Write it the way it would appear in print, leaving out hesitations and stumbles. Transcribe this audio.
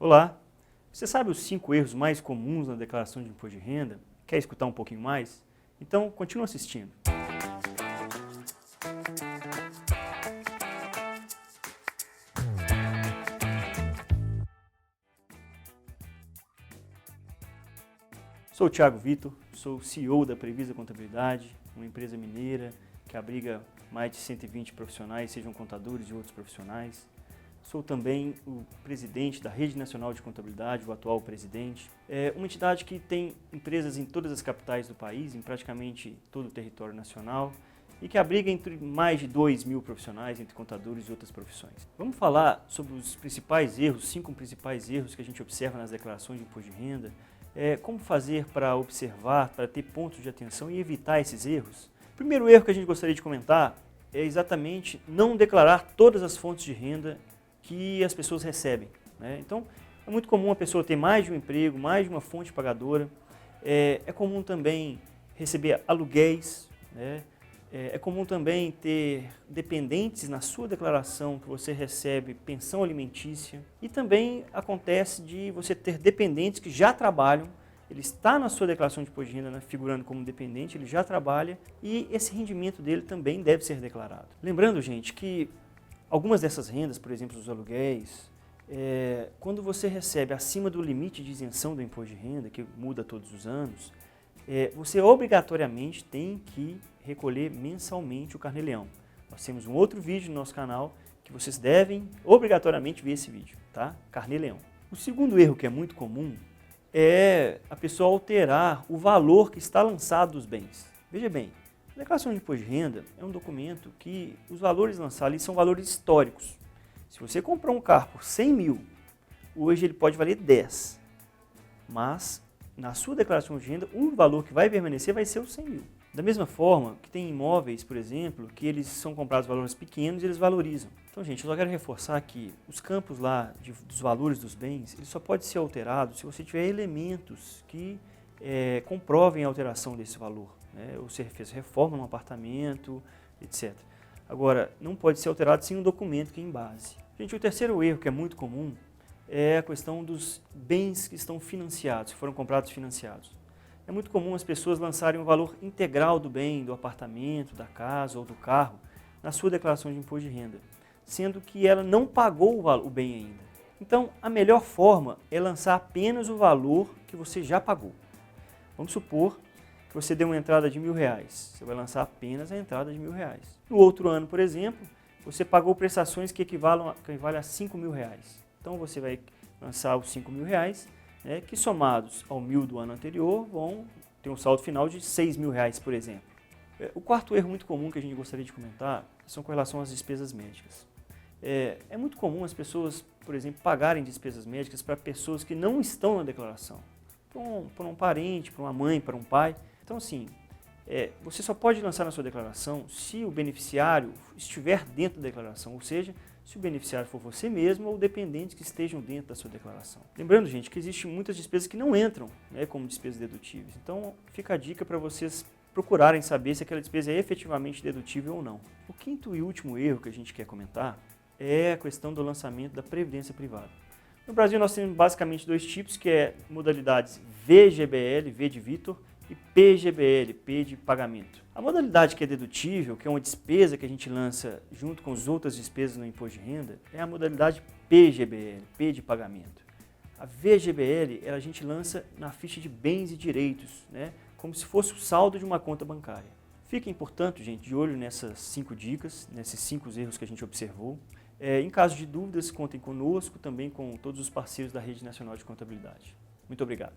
Olá! Você sabe os 5 erros mais comuns na declaração de imposto de renda? Quer escutar um pouquinho mais? Então, continua assistindo. Sou o Thiago Vitor, sou CEO da Previsa Contabilidade, uma empresa mineira que abriga mais de 120 profissionais, sejam contadores e outros profissionais. Sou também o presidente da Rede Nacional de Contabilidade, o atual presidente. É uma entidade que tem empresas em todas as capitais do país, em praticamente todo o território nacional, e que abriga entre mais de 2.000 profissionais, entre contadores e outras profissões. Vamos falar sobre os principais erros, 5 principais erros que a gente observa nas declarações de imposto de renda, como fazer para observar, para ter pontos de atenção e evitar esses erros. O primeiro erro que a gente gostaria de comentar é exatamente não declarar todas as fontes de renda que as pessoas recebem, né? Então, é muito comum a pessoa ter mais de um emprego, mais de uma fonte pagadora. É comum também receber aluguéis, né? É comum também ter dependentes na sua declaração que você recebe pensão alimentícia. E também acontece de você ter dependentes que já trabalham, ele está na sua declaração de imposto de renda, né, figurando como dependente, ele já trabalha e esse rendimento dele também deve ser declarado. Lembrando, gente, que algumas dessas rendas, por exemplo, os aluguéis, quando você recebe acima do limite de isenção do imposto de renda, que muda todos os anos, você obrigatoriamente tem que recolher mensalmente o Carnê-Leão. Nós temos um outro vídeo no nosso canal que vocês devem obrigatoriamente ver esse vídeo, tá? Carnê-Leão. O segundo erro que é muito comum é a pessoa alterar o valor que está lançado dos bens. Veja bem, a declaração de imposto de renda é um documento que os valores lançados ali são valores históricos. Se você comprou um carro por 100 mil, hoje ele pode valer 10. Mas, na sua declaração de renda, o valor que vai permanecer vai ser os 100 mil. Da mesma forma que tem imóveis, por exemplo, que eles são comprados valores pequenos e eles valorizam. Então, gente, eu só quero reforçar que os campos lá dos valores dos bens, ele só pode ser alterado se você tiver elementos que comprovem a alteração desse valor, né? Ou você fez reforma no apartamento, etc. Agora, não pode ser alterado sem um documento que embase. Gente, o terceiro erro que é muito comum é a questão dos bens que estão financiados, que foram comprados financiados. É muito comum as pessoas lançarem o valor integral do bem, do apartamento, da casa ou do carro, na sua declaração de imposto de renda, sendo que ela não pagou o bem ainda. Então, a melhor forma é lançar apenas o valor que você já pagou. Vamos supor que você deu uma entrada de R$1.000, você vai lançar apenas a entrada de R$1.000. No outro ano, por exemplo, você pagou prestações que equivalem a R$5.000. Então, você vai lançar os R$5.000, que somados ao 1.000 do ano anterior vão ter um saldo final de R$6.000, por exemplo. O quarto erro muito comum que a gente gostaria de comentar são com relação às despesas médicas. É muito comum as pessoas, por exemplo, pagarem despesas médicas para pessoas que não estão na declaração. Para um parente, para uma mãe, para um pai. Então, assim, você só pode lançar na sua declaração se o beneficiário estiver dentro da declaração, ou seja, se o beneficiário for você mesmo ou dependentes que estejam dentro da sua declaração. Lembrando, gente, que existem muitas despesas que não entram, como despesas dedutíveis. Então, fica a dica para vocês procurarem saber se aquela despesa é efetivamente dedutível ou não. O quinto e último erro que a gente quer comentar é a questão do lançamento da previdência privada. No Brasil, nós temos basicamente 2 tipos, que é modalidades VGBL, V de Vitor, e PGBL, P de pagamento. A modalidade que é dedutível, que é uma despesa que a gente lança junto com as outras despesas no imposto de renda, é a modalidade PGBL, P de pagamento. A VGBL, a gente lança na ficha de bens e direitos, como se fosse o saldo de uma conta bancária. Fiquem, portanto, gente, de olho nessas 5 dicas, nesses 5 erros que a gente observou. Em caso de dúvidas, contem conosco, também com todos os parceiros da Rede Nacional de Contabilidade. Muito obrigado.